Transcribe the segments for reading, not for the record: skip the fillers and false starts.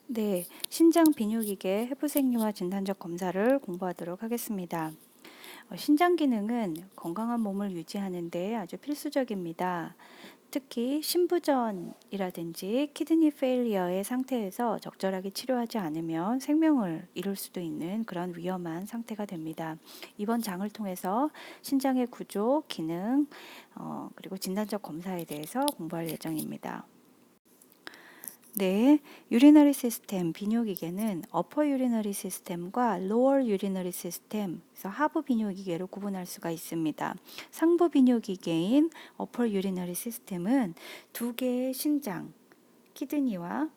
네, 신장 비뇨기계 해부생리와 진단적 검사를 공부하도록 하겠습니다. 신장 기능은 건강한 몸을 유지하는 데 아주 필수적입니다. 특히 신부전이라든지 키드니 페일리어의 상태에서 적절하게 치료하지 않으면 생명을 잃을 수도 있는 그런 위험한 상태가 됩니다. 이번 장을 통해서 신장의 구조, 기능, 그리고 진단적 검사에 대해서 공부할 예정입니다. 네, 유리너리 시스템 비뇨기계는 어퍼 유리너리 시스템과 로어 유리너리 시스템, 그래서 하부 비뇨기계로 구분할 수가 있습니다. 상부 비뇨기계인 어퍼 유리너리 시스템은 두 개의 신장, 키드니와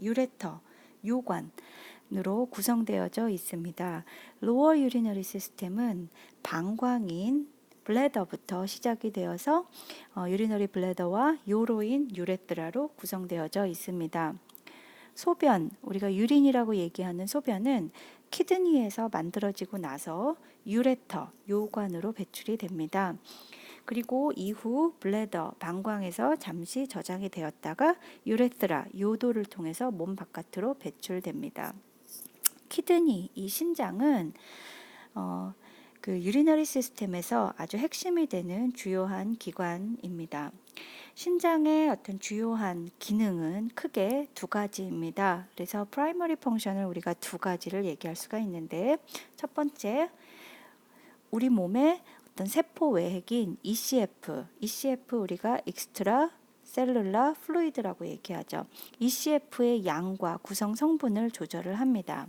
유레터, 요관으로 구성되어져 있습니다. 로어 유리너리 시스템은 방광인 블래더부터 시작이 되어서 유리너리 블래더와 요로인 유레트라로 구성되어져 있습니다. 소변, 우리가 유린이라고 얘기하는 소변은 키드니에서 만들어지고 나서 유레터, 요관으로 배출이 됩니다. 그리고 이후 블래더, 방광에서 잠시 저장이 되었다가 유레트라, 요도를 통해서 몸 바깥으로 배출됩니다. 키드니, 이 신장은 그 유리너리 시스템에서 아주 핵심이 되는 주요한 기관입니다. 신장의 어떤 주요한 기능은 크게 두 가지입니다. 그래서 프라이머리 펑션을 우리가 두 가지를 얘기할 수가 있는데, 첫 번째, 우리 몸의 어떤 세포 외핵인 ECF 우리가 익스트라 셀룰라 플루이드라고 얘기하죠. ECF의 양과 구성 성분을 조절을 합니다.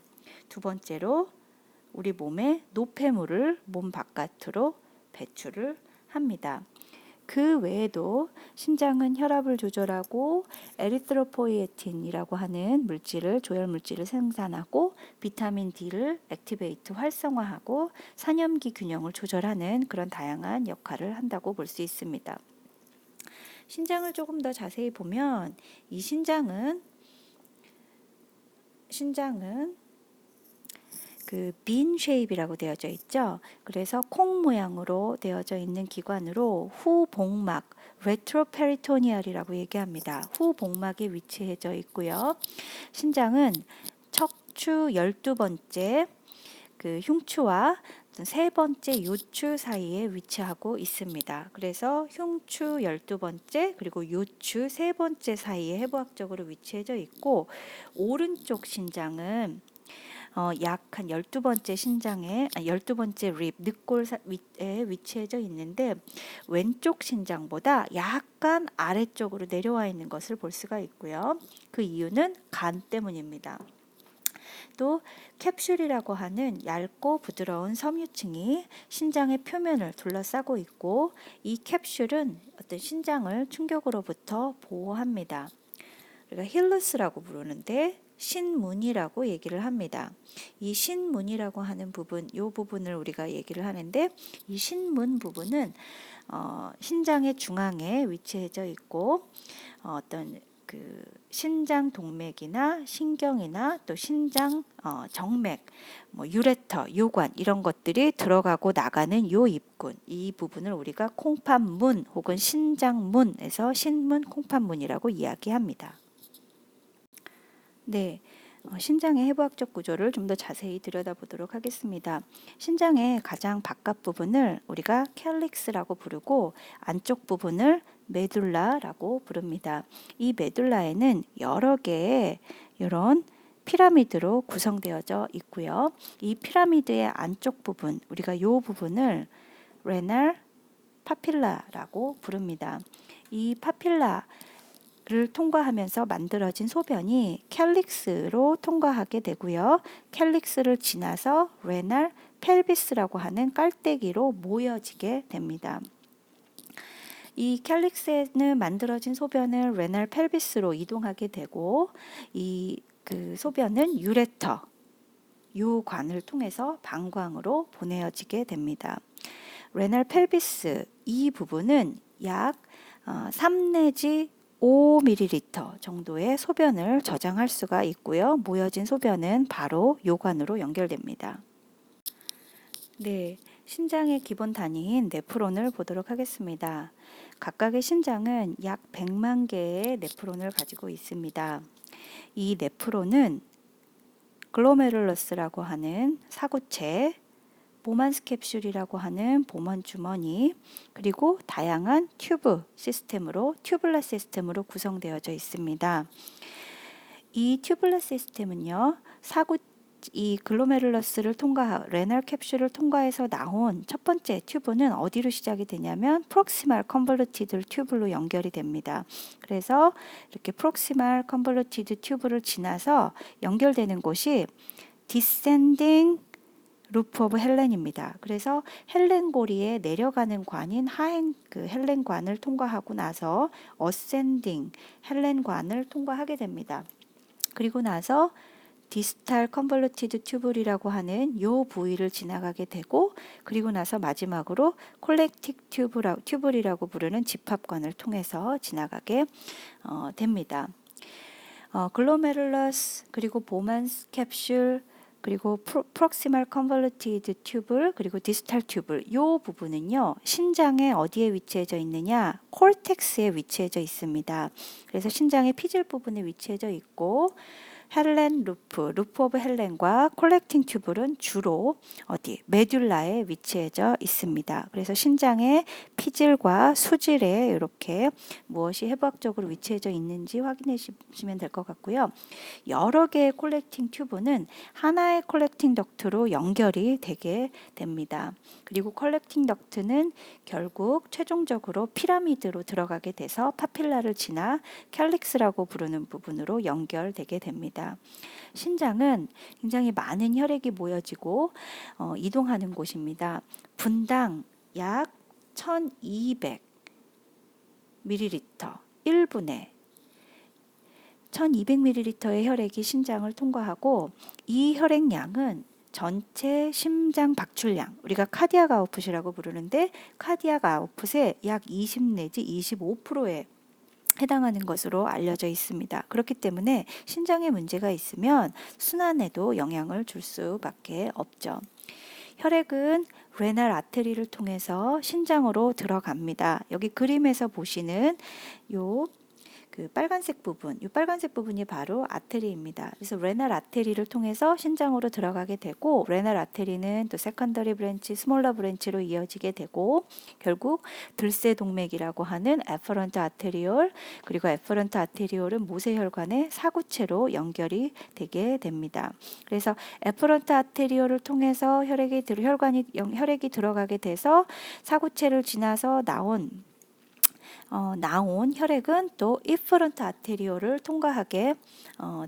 두 번째로 우리 몸의 노폐물을 몸 바깥으로 배출을 합니다. 그 외에도 신장은 혈압을 조절하고 에리트로포이에틴이라고 하는 물질을, 조혈 물질을 생산하고 비타민 D를 액티베이트 활성화하고 산염기 균형을 조절하는 그런 다양한 역할을 한다고 볼 수 있습니다. 신장을 조금 더 자세히 보면 이 신장은 그 빈 쉐입이라고 되어져 있죠. 그래서 콩 모양으로 되어져 있는 기관으로 후복막, 레트로페리토니얼이라고 얘기합니다. 후복막에 위치해져 있고요. 신장은 척추 12번째 그 흉추와 세 번째 요추 사이에 위치하고 있습니다. 그래서 흉추 12번째 그리고 요추 세 번째 사이에 해부학적으로 위치해져 있고, 오른쪽 신장은 약 한 12번째 신장에 12번째 립 늑골 위에 위치해져 있는데, 왼쪽 신장보다 약간 아래쪽으로 내려와 있는 것을 볼 수가 있고요. 그 이유는 간 때문입니다. 또 캡슐이라고 하는 얇고 부드러운 섬유층이 신장의 표면을 둘러싸고 있고, 이 캡슐은 어떤 신장을 충격으로부터 보호합니다. 우리가 힐루스라고 부르는데 신문이라고 얘기를 합니다. 이 신문이라고 하는 부분, 이 부분을 우리가 얘기를 하는데, 이 신문 부분은 신장의 중앙에 위치해져 있고, 어떤 그 신장 동맥이나 신경이나 또 신장 정맥, 유레터, 요관 이런 것들이 들어가고 나가는 요 입군, 이 부분을 우리가 콩팥문 혹은 신장문에서 신문 콩팥문이라고 이야기합니다. 네, 신장의 해부학적 구조를 좀 더 자세히 들여다보도록 하겠습니다. 신장의 가장 바깥 부분을 우리가 캘릭스라고 부르고, 안쪽 부분을 메둘라라고 부릅니다. 이 메둘라에는 여러 개의 이런 피라미드로 구성되어져 있고요. 이 피라미드의 안쪽 부분, 우리가 이 부분을 레날 파필라라고 부릅니다. 이 파필라 를 통과하면서 만들어진 소변이 캘릭스로 통과하게 되고요. 캘릭스를 지나서 레날 펠비스라고 하는 깔때기로 모여지게 됩니다. 이 캘릭스에는 만들어진 소변을 레날 펠비스로 이동하게 되고, 그 소변은 유레터, 요관을 통해서 방광으로 보내어지게 됩니다. 레날 펠비스 이 부분은 약 3 내지 5ml 정도의 소변을 저장할 수가 있고요. 모여진 소변은 바로 요관으로 연결됩니다. 네, 신장의 기본 단위인 네프론을 보도록 하겠습니다. 각각의 신장은 약 100만 개의 네프론을 가지고 있습니다. 이 네프론은 글로메룰러스라고 하는 사구체, 보만스 캡슐이라고 하는 보먼 주머니, 그리고 다양한 튜브 시스템으로 튜블러 시스템으로 구성되어져 있습니다. 이 튜블러 시스템은요, 이 글로메룰러스를 레날 캡슐을 통과해서 나온 첫 번째 튜브는 어디로 시작이 되냐면 프록시말 컨볼루티드 튜브로 연결이 됩니다. 그래서 이렇게 프록시말 컨볼루티드 튜브를 지나서 연결되는 곳이 디센딩 루프 오브 헬렌입니다. 그래서 헬렌고리에 내려가는 관인 하행 헬렌관을 통과하고 나서 어센딩 헬렌관을 통과하게 됩니다. 그리고 나서 디스탈 컨볼루티드 튜블이라고 하는 요 부위를 지나가게 되고, 그리고 나서 마지막으로 콜렉틱 튜블이라고 부르는 집합관을 통해서 지나가게 됩니다. 글로메룰러스, 그리고 보만스 캡슐, 그리고 프록시말 컨볼루티드 튜블, 그리고 디스탈 튜블, 요 부분은요, 신장에 어디에 위치해져 있느냐? 콜텍스에 위치해져 있습니다. 그래서 신장의 피질 부분에 위치해져 있고, 루프 오브 헬렌과 콜렉팅 튜블은 주로 메듈라에 위치해져 있습니다. 그래서 신장의 피질과 수질에 이렇게 무엇이 해부학적으로 위치해져 있는지 확인해 주시면 될 것 같고요. 여러 개의 콜렉팅 튜브는 하나의 콜렉팅 덕트로 연결이 되게 됩니다. 그리고 콜렉팅 덕트는 결국 최종적으로 피라미드로 들어가게 돼서 파필라를 지나 캘릭스라고 부르는 부분으로 연결되게 됩니다. 신장은 굉장히 많은 혈액이 모여지고 이동하는 곳입니다. 분당 약 1200ml 1분에 1200ml의 혈액이 신장을 통과하고, 이 혈액량은 전체 심장 박출량, 우리가 카디악 아웃풋이라고 부르는데 카디악 아웃풋의 약 20 내지 25%에 해당하는 것으로 알려져 있습니다. 그렇기 때문에 신장에 문제가 있으면 순환에도 영향을 줄 수밖에 없죠. 혈액은 레날 아테리를 통해서 신장으로 들어갑니다. 여기 그림에서 보시는 빨간색 부분, 이 빨간색 부분이 바로 아테리입니다. 그래서 레날 아테리를 통해서 신장으로 들어가게 되고, 레날 아테리는 또 세컨더리 브랜치, 스몰러 브랜치로 이어지게 되고, 결국 들새 동맥이라고 하는 에퍼런트 아테리올, 그리고 에퍼런트 아테리올은 모세혈관의 사구체로 연결이 되게 됩니다. 그래서 에퍼런트 아테리올을 통해서 혈액이 들어가게 돼서 사구체를 지나서 나온 혈액은 또 이퍼런트 아테리올을 통과하게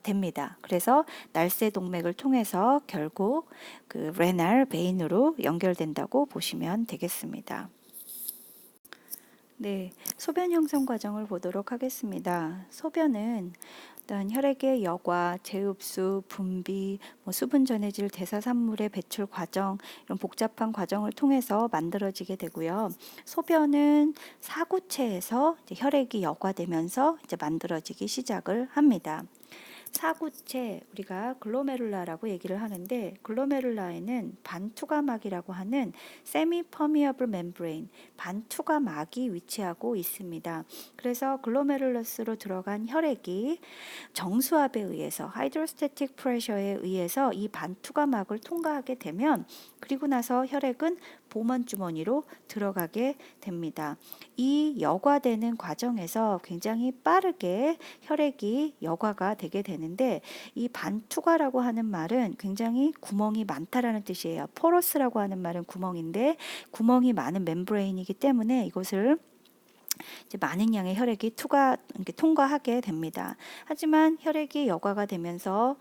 됩니다. 그래서 날새 동맥을 통해서 결국 그 레날 베인으로 연결된다고 보시면 되겠습니다. 네, 소변 형성 과정을 보도록 하겠습니다. 소변은 일단 혈액의 여과, 재흡수, 분비, 수분 전해질 대사산물의 배출 과정, 이런 복잡한 과정을 통해서 만들어지게 되고요. 소변은 사구체에서 혈액이 여과되면서 만들어지기 시작을 합니다. 사구체, 우리가 글로메룰라라고 얘기를 하는데, 글로메룰라에는 반투과막이라고 하는 세미 퍼미어블 멤브레인, 반투과막이 위치하고 있습니다. 그래서 글로메룰러스로 들어간 혈액이 정수압에 의해서, 하이드로스태틱 프레셔에 의해서 이 반투과막을 통과하게 되면, 그리고 나서 혈액은 보먼 주머니로 들어가게 됩니다. 이 여과되는 과정에서 굉장히 빠르게 혈액이 여과가 되게 되는데, 이 반투과라고 하는 말은 굉장히 구멍이 많다라는 뜻이에요. 포러스라고 하는 말은 구멍인데, 구멍이 많은 멤브레인이기 때문에 이것을 많은 양의 혈액이 통과하게 됩니다. 하지만 혈액이 여과가 되면서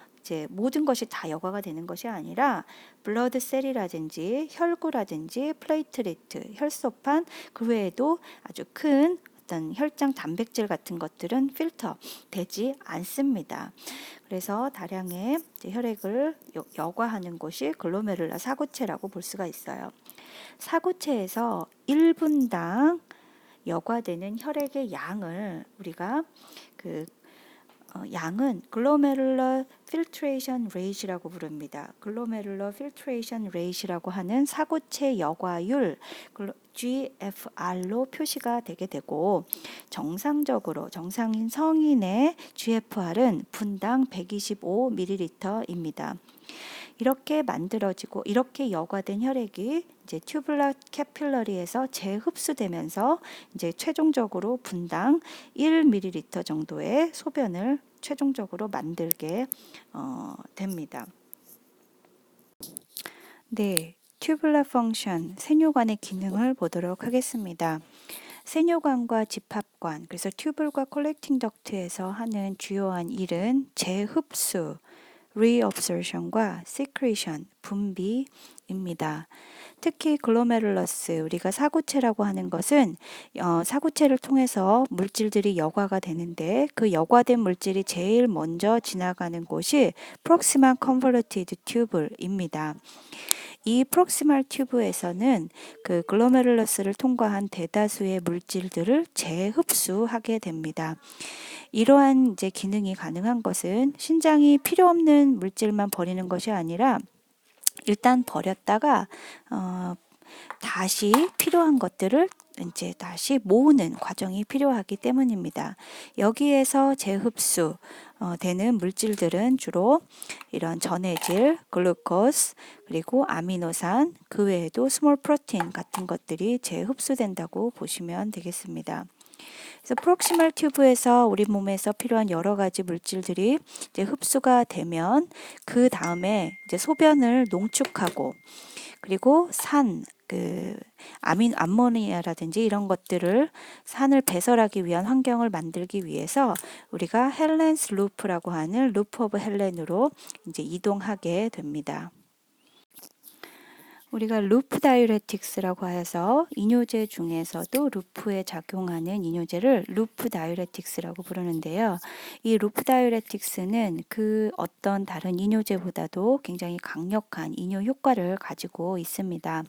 모든 것이 다 여과가 되는 것이 아니라 블러드셀이라든지 혈구라든지 플레이트레트, 혈소판, 그 외에도 아주 큰 어떤 혈장 단백질 같은 것들은 필터 되지 않습니다. 그래서 다량의 혈액을 여과하는 곳이 글로메룰라 사구체라고 볼 수가 있어요. 사구체에서 1분당 여과되는 혈액의 양을 우리가 양은 글로메룰러 필트레이션 레이트라고 부릅니다. 글로메룰러 필트레이션 레이트라고 하는 사구체 여과율, GFR로 표시가 되게 되고 정상인 성인의 GFR은 분당 125ml입니다. 이렇게 만들어지고 이렇게 여과된 혈액이 이제 튜블러 캐필러리에서 재흡수되면서 이제 최종적으로 분당 1ml 정도의 소변을 최종적으로 만들게 됩니다. 네, 튜블러 펑션, 세뇨관의 기능을 보도록 하겠습니다. 세뇨관과 집합관, 그래서 튜블과 컬렉팅 덕트에서 하는 주요한 일은 재흡수, reabsorption과 secretion, 분비입니다. 특히 글로메룰러스, 우리가 사구체라고 하는 것은 사구체를 통해서 물질들이 여과가 되는데 그 여과된 물질이 제일 먼저 지나가는 곳이 proximal convoluted tubule입니다. 이 프록시말 튜브에서는 그 글로메룰러스를 통과한 대다수의 물질들을 재흡수하게 됩니다. 이러한 이제 기능이 가능한 것은 신장이 필요 없는 물질만 버리는 것이 아니라 일단 버렸다가 다시 필요한 것들을 이제 다시 모으는 과정이 필요하기 때문입니다. 여기에서 재흡수 되는 물질들은 주로 이런 전해질, 글루코스, 그리고 아미노산, 그 외에도 스몰 프로틴 같은 것들이 재흡수된다고 보시면 되겠습니다. 그래서 프록시멀 튜브에서 우리 몸에서 필요한 여러 가지 물질들이 이제 흡수가 되면 그 다음에 이제 소변을 농축하고 그리고 암모니아라든지 이런 것들을 산을 배설하기 위한 환경을 만들기 위해서 우리가 헬렌스 루프라고 하는 루프 오브 헬렌으로 이제 이동하게 됩니다. 우리가 루프 다이우레틱스라고 해서 이뇨제 중에서도 루프에 작용하는 이뇨제를 루프 다이우레틱스라고 부르는데요. 이 루프 다이우레틱스는 그 어떤 다른 이뇨제보다도 굉장히 강력한 이뇨 효과를 가지고 있습니다.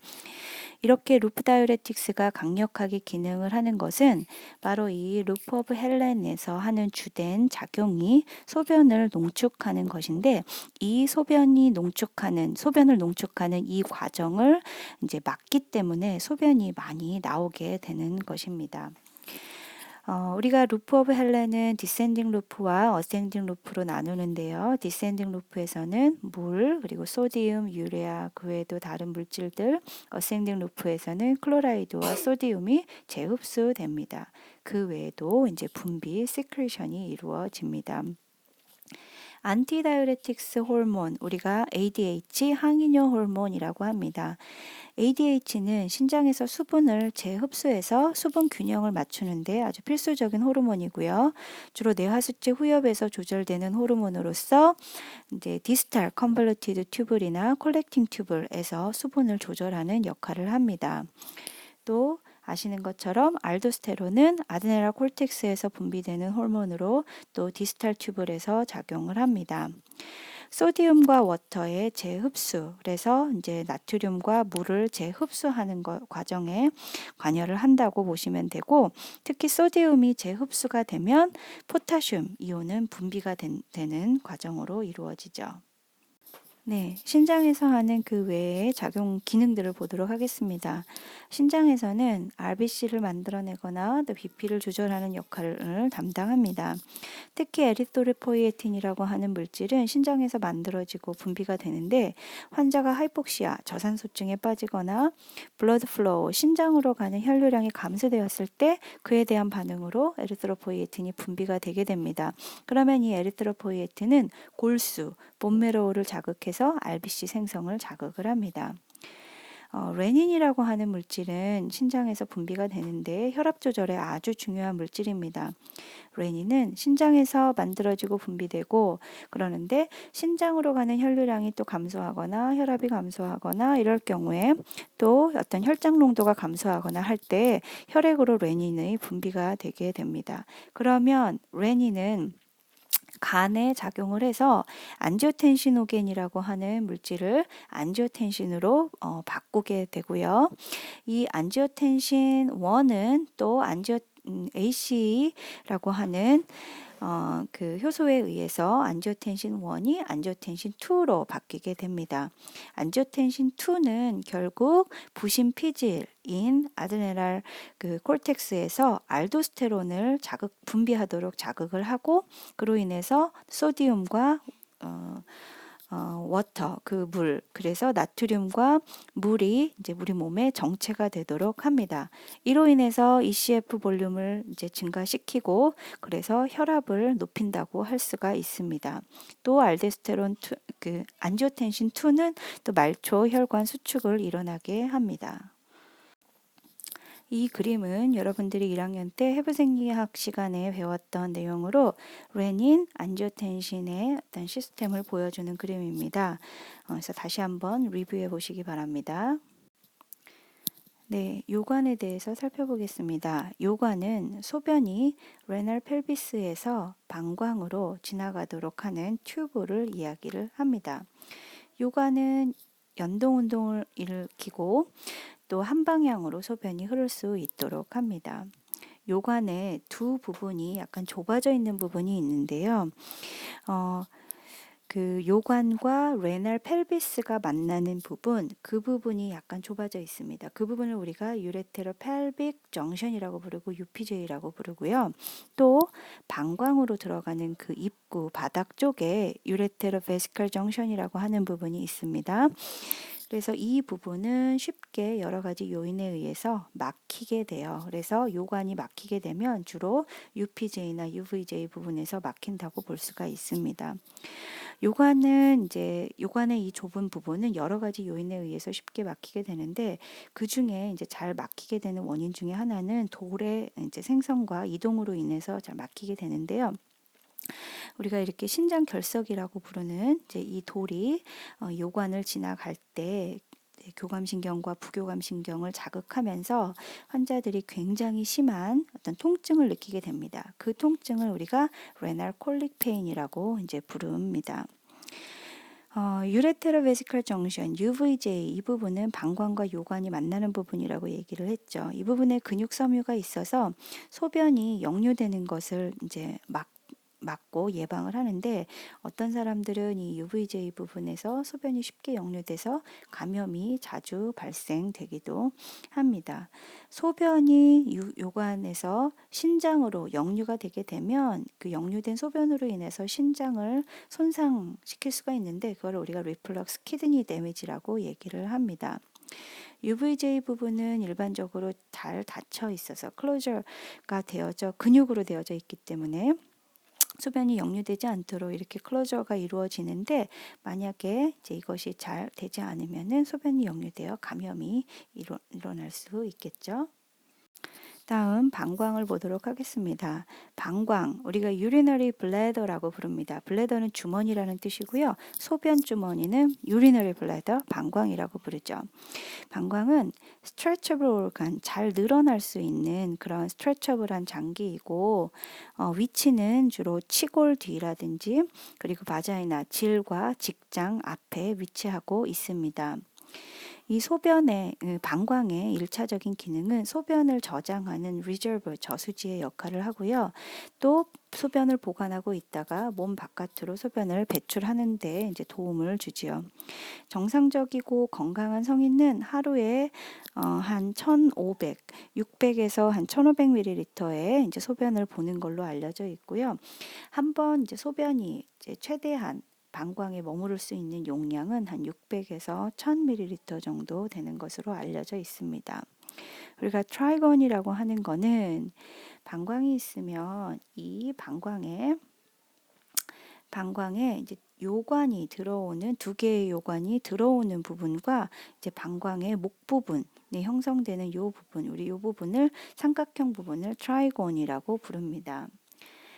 이렇게 루프 다이우레틱스가 강력하게 기능을 하는 것은 바로 이 루프 오브 헬렌에서 하는 주된 작용이 소변을 농축하는 것인데 이 소변을 농축하는 이 과정을 이제 막기 때문에 소변이 많이 나오게 되는 것입니다. 우리가 루프 오브 헬렌은 디센딩 루프와 어센딩 루프로 나누는데요. 디센딩 루프에서는 물, 그리고 소디움, 유레아, 그 외에도 다른 물질들, 어센딩 루프에서는 클로라이드와 소디움이 재흡수됩니다. 그 외에도 이제 분비, 시크레션이 이루어집니다. 안티다이우레틱스 호르몬, 우리가 ADH 항이뇨 호르몬이라고 합니다. ADH는 신장에서 수분을 재흡수해서 수분 균형을 맞추는데 아주 필수적인 호르몬이고요. 주로 뇌하수체 후엽에서 조절되는 호르몬으로서 이제 디스탈 컨볼루티드 튜블이나 콜렉팅 튜블에서 수분을 조절하는 역할을 합니다. 또 아시는 것처럼 알도스테론은 아드레날 콜텍스에서 분비되는 호르몬으로 또 디스탈 튜블에서 작용을 합니다. 소디움과 워터의 재흡수, 그래서 이제 나트륨과 물을 재흡수하는 과정에 관여를 한다고 보시면 되고, 특히 소디움이 재흡수가 되면 포타슘 이온은 분비가 되는 과정으로 이루어지죠. 네, 신장에서 하는 그 외의 작용 기능들을 보도록 하겠습니다. 신장에서는 RBC를 만들어내거나 또 BP를 조절하는 역할을 담당합니다. 특히 에리트로포이에틴이라고 하는 물질은 신장에서 만들어지고 분비가 되는데 환자가 하이폭시아, 저산소증에 빠지거나 블러드 플로우, 신장으로 가는 혈류량이 감소되었을 때 그에 대한 반응으로 에리트로포이에틴이 분비가 되게 됩니다. 그러면 이 에리트로포이에틴은 골수, 본메로우를 자극해서 RBC 생성을 자극을 합니다. 레닌이라고 하는 물질은 신장에서 분비가 되는데 혈압 조절에 아주 중요한 물질입니다. 레닌은 신장에서 만들어지고 분비되고 그러는데 신장으로 가는 혈류량이 또 감소하거나 혈압이 감소하거나 이럴 경우에 또 어떤 혈장 농도가 감소하거나 할 때 혈액으로 레닌의 분비가 되게 됩니다. 그러면 레닌은 간에 작용을 해서 안지오텐시노겐이라고 하는 물질을 안지오텐신으로 바꾸게 되고요. 이 안지오텐신 1은 또 ACE라고 하는 그 효소에 의해서 안지오텐신 1이 안지오텐신 2로 바뀌게 됩니다. 안지오텐신 2는 결국 부신 피질인 아드레날 그 콜텍스에서 알도스테론을 분비하도록 자극을 하고, 그로 인해서 소디움과 워터, 그 물, 그래서 나트륨과 물이 이제 우리 몸에 정체가 되도록 합니다. 이로 인해서 ECF 볼륨을 이제 증가시키고, 그래서 혈압을 높인다고 할 수가 있습니다. 또 알데스테론 2, 그 안지오텐신 2는 또 말초 혈관 수축을 일어나게 합니다. 이 그림은 여러분들이 1학년 때 해부생리학 시간에 배웠던 내용으로 레닌, 안지오텐신의 어떤 시스템을 보여주는 그림입니다. 그래서 다시 한번 리뷰해 보시기 바랍니다. 네, 요관에 대해서 살펴보겠습니다. 요관은 소변이 레널 펠비스에서 방광으로 지나가도록 하는 튜브를 이야기를 합니다. 요관은 연동 운동을 일으키고 또 한 방향으로 소변이 흐를 수 있도록 합니다. 요관의 두 부분이 약간 좁아져 있는 부분이 있는데요. 그 요관과 레날 펠비스가 만나는 부분, 그 부분이 약간 좁아져 있습니다. 그 부분을 우리가 유레테로 펠빅 정션이라고 부르고 UPJ라고 부르고요. 또 방광으로 들어가는 그 입구 바닥 쪽에 유레테로 베시컬 정션이라고 하는 부분이 있습니다. 그래서 이 부분은 쉽게 여러 가지 요인에 의해서 막히게 돼요. 그래서 요관이 막히게 되면 주로 UPJ나 UVJ 부분에서 막힌다고 볼 수가 있습니다. 요관은 이제 요관의 이 좁은 부분은 여러 가지 요인에 의해서 쉽게 막히게 되는데, 그 중에 이제 잘 막히게 되는 원인 중에 하나는 돌의 이제 생성과 이동으로 인해서 잘 막히게 되는데요. 우리가 이렇게 신장 결석이라고 부르는 이제 이 돌이 요관을 지나갈 때 교감신경과 부교감신경을 자극하면서 환자들이 굉장히 심한 어떤 통증을 느끼게 됩니다. 그 통증을 우리가 레날 콜릭 페인이라고 이제 부릅니다. 유레테로 베시컬 정션, UVJ 이 부분은 방광과 요관이 만나는 부분이라고 얘기를 했죠. 이 부분에 근육 섬유가 있어서 소변이 역류되는 것을 이제 막고 예방을 하는데, 어떤 사람들은 이 UVJ 부분에서 소변이 쉽게 역류돼서 감염이 자주 발생되기도 합니다. 소변이 요관에서 신장으로 역류가 되게 되면 그 역류된 소변으로 인해서 신장을 손상시킬 수가 있는데, 그걸 우리가 리플럭스 키드니 데미지라고 얘기를 합니다. UVJ 부분은 일반적으로 잘 닫혀 있어서 클로저가 되어져 근육으로 되어져 있기 때문에 소변이 역류되지 않도록 이렇게 클로저가 이루어지는데, 만약에 이제 이것이 잘 되지 않으면은 소변이 역류되어 감염이 일어날 수 있겠죠. 다음 방광을 보도록 하겠습니다. 방광, 우리가 urinary bladder라고 부릅니다. 블래더는 주머니라는 뜻이고요. 소변 주머니는 urinary bladder, 방광이라고 부르죠. 방광은 stretchable organ, 잘 늘어날 수 있는 그런 stretchable한 장기이고, 위치는 주로 치골 뒤라든지 그리고 바자이나 질과 직장 앞에 위치하고 있습니다. 이 소변의 방광의 1차적인 기능은 소변을 저장하는 리저브, 저수지의 역할을 하고요. 또 소변을 보관하고 있다가 몸 바깥으로 소변을 배출하는 데 이제 도움을 주지요. 정상적이고 건강한 성인은 하루에 한 1,500, 600에서 한 1,500ml의 이제 소변을 보는 걸로 알려져 있고요. 한번 이제 소변이 이제 최대한 방광에 머무를 수 있는 용량은 한 600에서 1000ml 정도 되는 것으로 알려져 있습니다. 우리가 트라이건이라고 하는 거는 방광이 있으면 이 방광에 이제 요관이 들어오는 두 개의 요관이 들어오는 부분과 이제 방광의 목 부분에 형성되는 요 부분, 우리 요 부분을 삼각형 부분을 트라이곤이라고 부릅니다.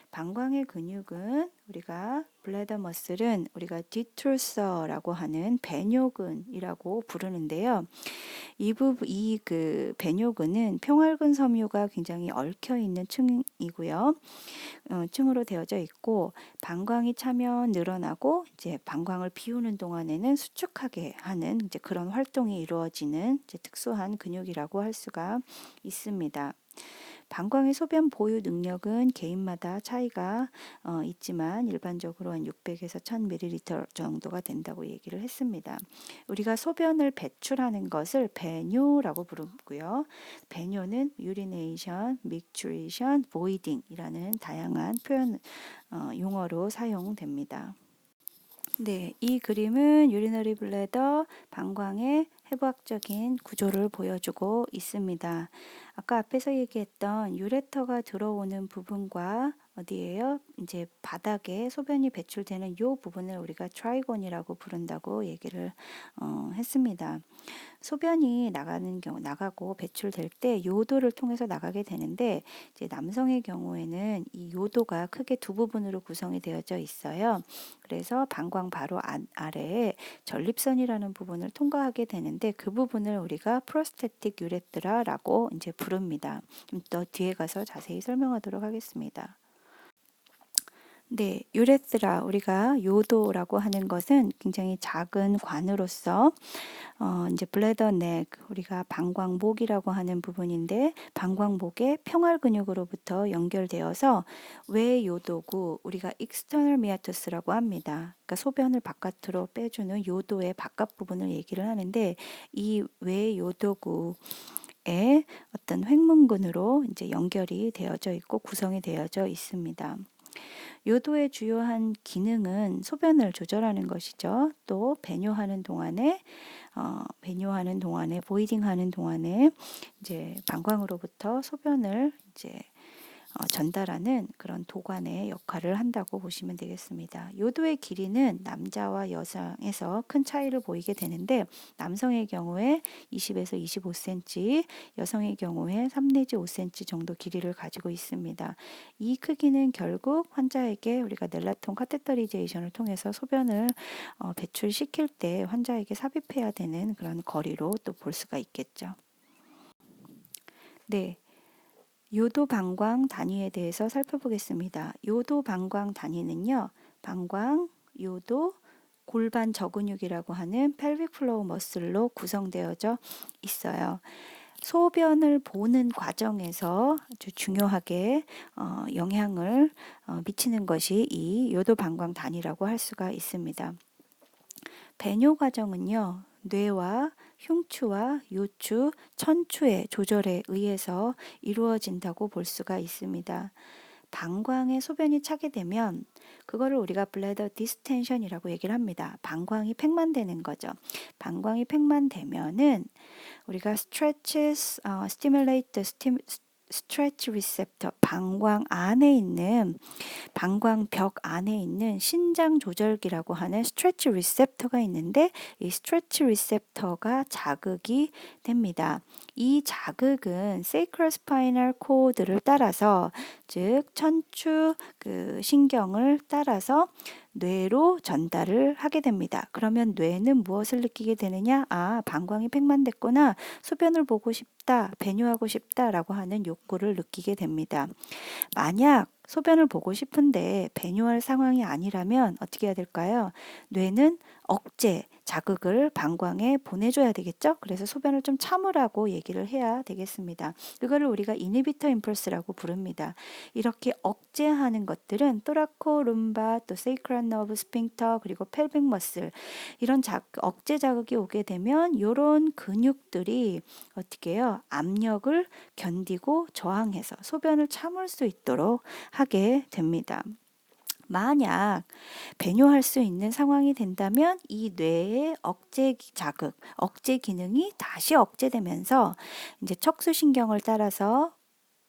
방광의 근육은 우리가 블래더 머슬은 우리가 디트루서라고 하는 배뇨근이라고 부르는데요. 이 그 배뇨근은 평활근 섬유가 굉장히 얽혀 있는 층이고요. 층으로 되어져 있고, 방광이 차면 늘어나고 이제 방광을 비우는 동안에는 수축하게 하는 이제 그런 활동이 이루어지는 이제 특수한 근육이라고 할 수가 있습니다. 방광의 소변 보유 능력은 개인마다 차이가 있지만 일반적으로 한 600에서 1000ml 정도가 된다고 얘기를 했습니다. 우리가 소변을 배출하는 것을 배뇨라고 부르고요. 배뇨는 urination, micturition, voiding이라는 다양한 표현 용어로 사용됩니다. 네, 이 그림은 유리너리 블래더 방광의 해부학적인 구조를 보여주고 있습니다. 아까 앞에서 얘기했던 유레터가 들어오는 부분과 어디예요? 이제 바닥에 소변이 배출되는 이 부분을 우리가 트라이곤이라고 부른다고 얘기를 했습니다. 소변이 나가는 경우 나가고 배출될 때 요도를 통해서 나가게 되는데 이제 남성의 경우에는 이 요도가 크게 두 부분으로 구성이 되어져 있어요. 그래서 방광 바로 아래에 전립선이라는 부분을 통과하게 되는데 그 부분을 우리가 프로스테틱 유레트라라고 이제 부릅니다. 좀 더 뒤에 가서 자세히 설명하도록 하겠습니다. 네, 유레트라 우리가 요도라고 하는 것은 굉장히 작은 관으로서 이제 블래더 넥 우리가 방광목이라고 하는 부분인데 방광목의 평활 근육으로부터 연결되어서 외요도구 우리가 external meatus라고 합니다. 그러니까 소변을 바깥으로 빼주는 요도의 바깥 부분을 얘기를 하는데 이 외요도구 의 어떤 횡문근으로 이제 연결이 되어져 있고 구성이 되어져 있습니다. 요도의 주요한 기능은 소변을 조절하는 것이죠. 또 배뇨하는 동안에 보이딩하는 동안에 이제 방광으로부터 소변을 이제 전달하는 그런 도관의 역할을 한다고 보시면 되겠습니다. 요도의 길이는 남자와 여성에서 큰 차이를 보이게 되는데 남성의 경우에 20에서 25cm, 여성의 경우에 3 내지 5cm 정도 길이를 가지고 있습니다. 이 크기는 결국 환자에게 우리가 넬라톤 카테터리제이션을 통해서 소변을 배출시킬 때 환자에게 삽입해야 되는 그런 거리로 또 볼 수가 있겠죠. 네. 요도 방광 단위에 대해서 살펴보겠습니다. 요도 방광 단위는요. 방광, 요도, 골반 저근육이라고 하는 pelvic floor muscle로 구성되어져 있어요. 소변을 보는 과정에서 아주 중요하게 영향을 미치는 것이 이 요도 방광 단위라고 할 수가 있습니다. 배뇨 과정은요. 뇌와 흉추와 요추, 천추의 조절에 의해서 이루어진다고 볼 수가 있습니다. 방광에 소변이 차게 되면 그거를 우리가 블래더 디스텐션이라고 얘기를 합니다. 방광이 팽만되는 거죠. 방광이 팽만되면은 우리가 stimulate the stretch receptor 방광 안에 있는 방광벽 안에 있는 신장 조절기라고 하는 스트레치 리셉터가 있는데 이 스트레치 리셉터가 자극이 됩니다. 이 자극은 sacrospinal cord를 따라서 즉 천추 그 신경을 따라서 뇌로 전달을 하게 됩니다. 그러면 뇌는 무엇을 느끼게 되느냐? 아, 방광이 팽만됐구나. 소변을 보고 싶다. 배뇨하고 싶다라고 하는 욕구를 느끼게 됩니다. 만약 소변을 보고 싶은데 배뇨할 상황이 아니라면 어떻게 해야 될까요? 뇌는 억제 자극을 방광에 보내줘야 되겠죠? 그래서 소변을 좀 참으라고 얘기를 해야 되겠습니다. 이거를 우리가 이니비터 임펄스라고 부릅니다. 이렇게 억제하는 것들은 토라코, 룸바, 또 세이크란 너브, 스핑터, 그리고 펠빅 머슬 이런 억제 자극이 오게 되면 이런 근육들이 어떻게 해요? 압력을 견디고 저항해서 소변을 참을 수 있도록 하게 됩니다. 만약 배뇨할 수 있는 상황이 된다면 이 뇌의 억제 자극, 억제 기능이 다시 억제되면서 이제 척수신경을 따라서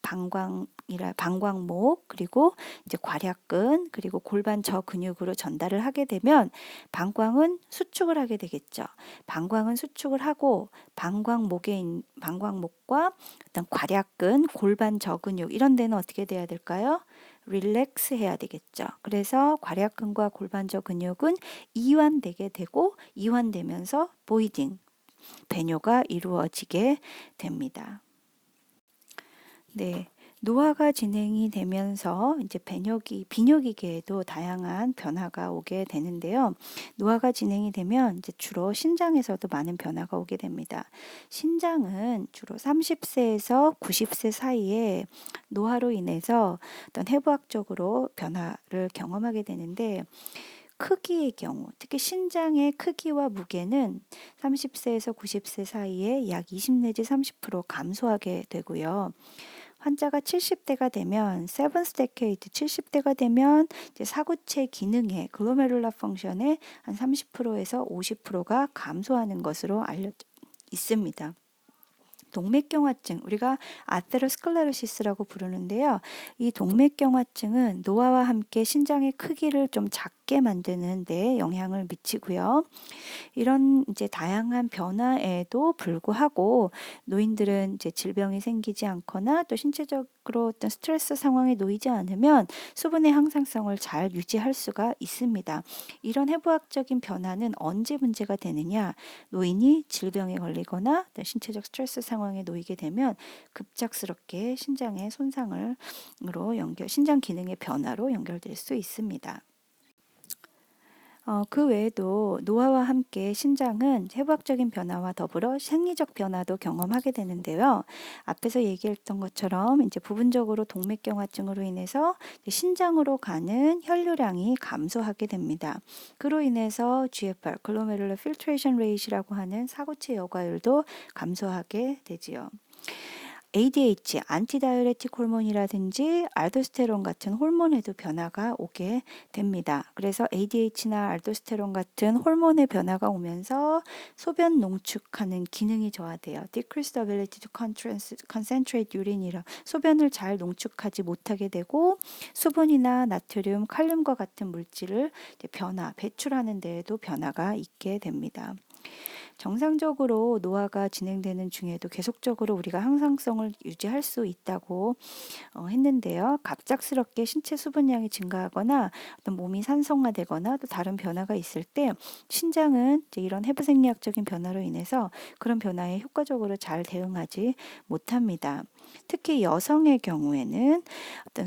방광목 그리고 이제 관략근 그리고 골반 저근육으로 전달을 하게 되면 방광은 수축을 하게 되겠죠. 방광은 수축을 하고 방광목과 어떤 관략근, 골반 저근육 이런 데는 어떻게 돼야 될까요? 릴렉스 해야 되겠죠. 그래서 관략근과 골반 저근육은 이완되게 되고 이완되면서 보이딩, 배뇨가 이루어지게 됩니다. 네, 노화가 진행이 되면서 이제 비뇨기계에도 다양한 변화가 오게 되는데요. 노화가 진행이 되면 이제 주로 신장에서도 많은 변화가 오게 됩니다. 신장은 주로 30세에서 90세 사이에 노화로 인해서 어떤 해부학적으로 변화를 경험하게 되는데, 크기의 경우, 특히 신장의 크기와 무게는 30세에서 90세 사이에 약 20 내지 30% 감소하게 되고요. 환자가 70대가 되면, 세븐스 데케이드 70대가 되면 이제 사구체 기능의 글로메룰라 펑션의 한 30%에서 50%가 감소하는 것으로 알려져 있습니다. 동맥경화증, 우리가 아테로스클레로시스라고 부르는데요. 이 동맥경화증은 노화와 함께 신장의 크기를 좀 작게 만드는 데 영향을 미치고요. 이런 이제 다양한 변화에도 불구하고 노인들은 이제 질병이 생기지 않거나 또 신체적으로 어떤 스트레스 상황에 놓이지 않으면 수분의 항상성을 잘 유지할 수가 있습니다. 이런 해부학적인 변화는 언제 문제가 되느냐? 노인이 질병에 걸리거나 어떤 신체적 스트레스 상황에 놓이게 되면 급작스럽게 신장의 손상으로 신장 기능의 변화로 연결될 수 있습니다. 그 외에도 노화와 함께 신장은 해부학적인 변화와 더불어 생리적 변화도 경험하게 되는데요. 앞에서 얘기했던 것처럼 이제 부분적으로 동맥경화증으로 인해서 신장으로 가는 혈류량이 감소하게 됩니다. 그로 인해서 GFR, Glomerular Filtration Rate이라고 하는 사구체 여과율도 감소하게 되지요. ADH, 안티다이우레틱 호르몬이라든지 알도스테론 같은 호르몬에도 변화가 오게 됩니다. 그래서 ADH나 알도스테론 같은 호르몬의 변화가 오면서 소변 농축하는 기능이 저하돼요. Decreased ability to concentrate urin이라 소변을 잘 농축하지 못하게 되고 수분이나 나트륨, 칼륨과 같은 물질을 배출하는 데에도 변화가 있게 됩니다. 정상적으로 노화가 진행되는 중에도 계속적으로 우리가 항상성을 유지할 수 있다고 했는데요. 갑작스럽게 신체 수분량이 증가하거나 어떤 몸이 산성화되거나 또 다른 변화가 있을 때 신장은 이제 이런 해부생리학적인 변화로 인해서 그런 변화에 효과적으로 잘 대응하지 못합니다. 특히 여성의 경우에는 어떤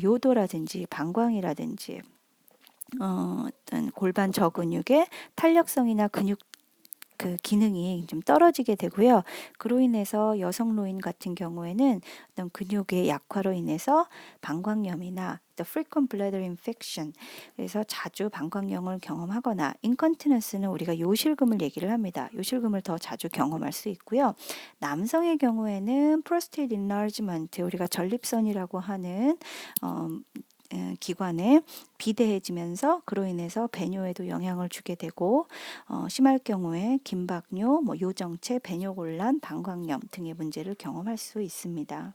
요도라든지 방광이라든지 어떤 골반 저근육의 탄력성이나 근육 기능이 좀 떨어지게 되고요. 그로 인해서 여성 노인 같은 경우에는 어떤 근육의 약화로 인해서 방광염이나 the frequent bladder infection, 그래서 자주 방광염을 경험하거나 인컨티넌스는 우리가 요실금을 얘기를 합니다. 요실금을 더 자주 경험할 수 있고요. 남성의 경우에는 prostate enlargement, 우리가 전립선이라고 하는 기관에 비대해지면서 그로 인해서 배뇨에도 영향을 주게 되고 심할 경우에 긴박뇨, 요정체, 배뇨곤란, 방광염 등의 문제를 경험할 수 있습니다.